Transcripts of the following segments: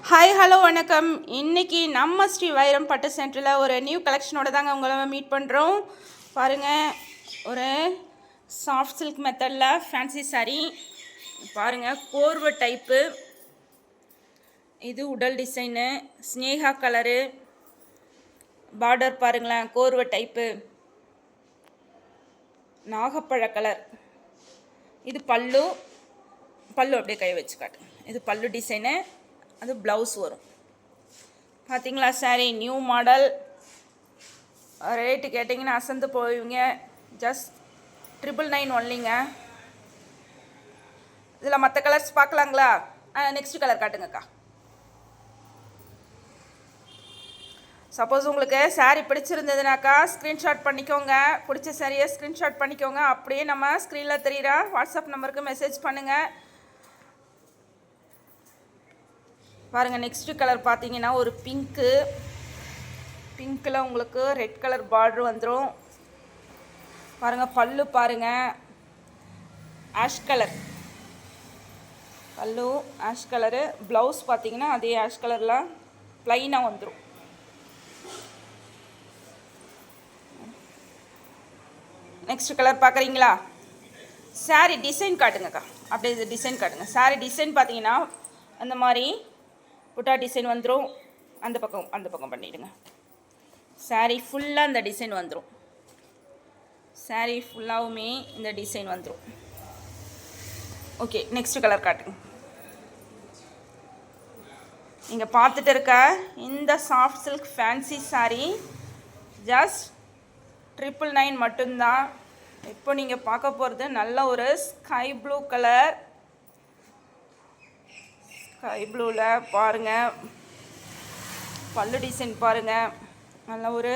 Hi hello வணக்கம். இன்றைக்கி நம்ம ஸ்ரீ வைரம் பட்டு சென்டரில் ஒரு நியூ கலெக்ஷனோட தாங்க உங்களை மீட் பண்ணுறோம். பாருங்கள், ஒரு சாஃப்ட் சில்க் மெத்தடில் ஃபேன்சி சாரீ. பாருங்கள், கோர்வை டைப்பு. இது உடல் டிசைனு, ஸ்னேகா கலரு, பார்டர் பாருங்களேன், கோர்வை டைப்பு, நாகப்பழ கலர். இது பல்லு அப்படியே கை வச்சு காட்டு. இது பல்லு டிசைனு, அது ப்ளவுஸ் வரும். பார்த்தீங்களா சாரீ, நியூ மாடல். ரேட்டு கேட்டிங்கன்னா அசந்து போவீங்க. ஜஸ்ட் 999 ஒன்லிங்க. இதில் மற்ற கலர்ஸ் பார்க்கலாங்களா? நெக்ஸ்ட் கலர் காட்டுங்கக்கா. சப்போஸ் உங்களுக்கு சாரீ பிடிச்சிருந்ததுனாக்கா ஸ்க்ரீன்ஷாட் பண்ணிக்கோங்க. பிடிச்ச சாரியை ஸ்க்ரீன்ஷாட் பண்ணிக்கோங்க. அப்படியே நம்ம ஸ்க்ரீனில் தெரியுற வாட்ஸ்அப் நம்பருக்கு மெசேஜ் பண்ணுங்கள். பாருங்கள், நெக்ஸ்ட் கலர் பார்த்தீங்கன்னா ஒரு பிங்க்கில் உங்களுக்கு ரெட் கலர் பார்டர் வந்துடும். பாருங்கள், பல்லு பாருங்கள், ஆஷ் கலர் பல்லு, ஆஷ் கலரு. ப்ளவுஸ் பார்த்தீங்கன்னா அதே ஆஷ் கலரில் ப்ளைனாக வந்துடும். நெக்ஸ்ட் கலர் பார்க்குறீங்களா? சாரீ டிசைன் காட்டுங்கக்கா. அப்படியே இது டிசைன் காட்டுங்க. சாரீ டிசைன் பார்த்தீங்கன்னா அந்த மாதிரி புட்டா டிசைன் வந்துடும். அந்த பக்கம் பண்ணிவிடுங்க. சாரீ ஃபுல்லாக இந்த டிசைன் வந்துடும். சாரீ ஃபுல்லாகவுமே இந்த டிசைன் வந்துடும். ஓகே, நெக்ஸ்ட் கலர் காட்டுங்க. நீங்கள் பார்த்துட்டு இருக்க இந்த soft silk fancy sari just 999 மட்டும்தான். இப்போ நீங்கள் பார்க்க போகிறது நல்ல ஒரு ஸ்கை ப்ளூ கலர். ஸ்கை ப்ளூவில் பாருங்கள், பல்லு டிசைன் பாருங்கள், நல்ல ஒரு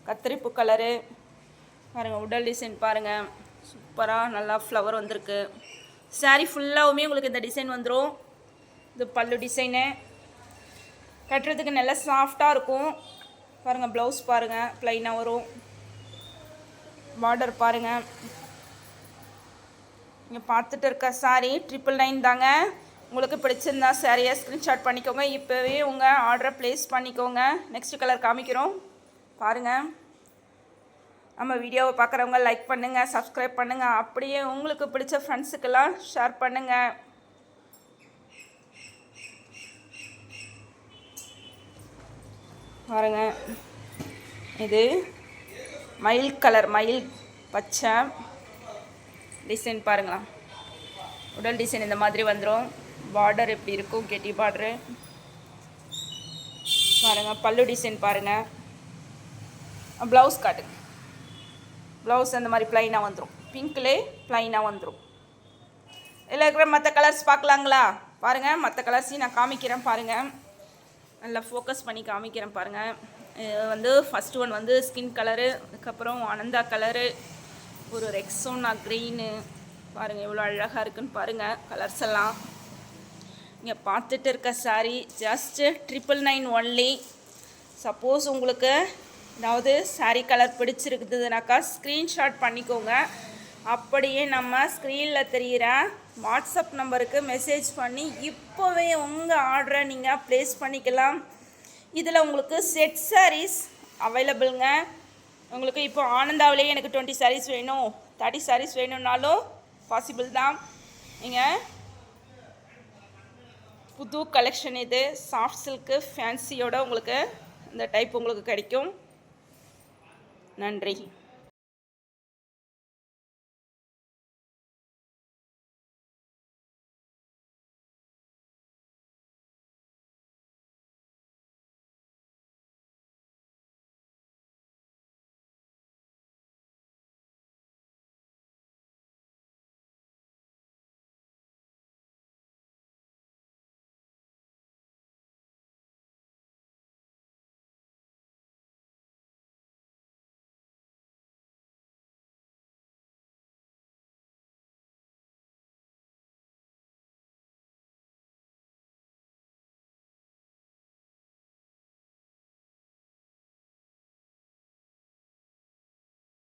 கத்திரிப்பு கலரு. பாருங்கள், உடல் டிசைன் பாருங்கள், சூப்பராக நல்லா ஃப்ளவர் வந்திருக்கு. சாரீ ஃபுல்லாகவுமே உங்களுக்கு இந்த டிசைன் வந்துடும். இது பல்லு டிசைனு. கட்டுறதுக்கு நல்லா சாஃப்டாக இருக்கும். பாருங்கள், ப்ளவுஸ் பாருங்கள், ப்ளைனாக வரும். பார்டர் பாருங்கள். நீங்கள் பார்த்துட்டு இருக்க சாரீ 999 தாங்க. உங்களுக்கு பிடிச்சிருந்தா சாரியை ஸ்க்ரீன்ஷாட் பண்ணிக்கோங்க. இப்போவே உங்கள் ஆர்டரை ப்ளேஸ் பண்ணிக்கோங்க. நெக்ஸ்ட் கலர் காமிக்கிறோம் பாருங்கள். நம்ம வீடியோவை பார்க்குறவங்க லைக் பண்ணுங்கள், சப்ஸ்கிரைப் பண்ணுங்கள். அப்படியே உங்களுக்கு பிடிச்ச ஃப்ரெண்ட்ஸுக்கெல்லாம் ஷேர் பண்ணுங்கள். பாருங்கள், இது மயில் கலர், மயில் பச்சை டிசைன் பாருங்களா. உடல் டிசைன் இந்த மாதிரி வந்துடும். பார்டர் எப்படி இருக்கும், கெட்டி பார்டரு பாருங்கள். பல்லு டிசைன் பாருங்கள். ப்ளவுஸ் காட்டுங்க. ப்ளவுஸ் அந்த மாதிரி ப்ளைனாக வந்துடும். பிங்க்லே ப்ளைனாக வந்துடும். இதில் இருக்கிற மற்ற கலர்ஸ் பார்க்கலாங்களா? பாருங்கள், மற்ற கலர்ஸையும் நான் காமிக்கிறேன் பாருங்கள். நல்லா ஃபோக்கஸ் பண்ணி காமிக்கிறேன் பாருங்கள். ஃபஸ்ட் ஒன் ஸ்கின் கலரு, அதுக்கப்புறம் அனந்தா கலரு, ஒரு ரெக்ஸோனா க்ரீனு. பாருங்கள் எவ்வளோ அழகாக இருக்குன்னு பாருங்கள் கலர்ஸ் எல்லாம். இங்கே பார்த்துட்டு இருக்க சாரீ ஜஸ்ட் 999 ஒன்லி. சப்போஸ் உங்களுக்கு ஏதாவது சாரீ கலர் பிடிச்சிருக்குதுனாக்கா ஸ்க்ரீன்ஷாட் பண்ணிக்கோங்க. அப்படியே நம்ம ஸ்க்ரீனில் தெரிகிற வாட்ஸ்அப் நம்பருக்கு மெசேஜ் பண்ணி இப்போவே உங்கள் ஆர்டரை நீங்கள் ப்ளேஸ் பண்ணிக்கலாம். இதில் உங்களுக்கு செட் சாரீஸ் அவைலபிளுங்க. உங்களுக்கு இப்போ ஆனந்தாவிலேயே எனக்கு 20 சாரீஸ் வேணும், 30 சாரீஸ் வேணும்னாலும் பாசிபிள் தான். நீங்கள் புது கலெக்ஷன் இது சாஃப்ட் சில்க்கு ஃபேன்சியோட உங்களுக்கு இந்த டைப் உங்களுக்கு கிடைக்கும். நன்றி.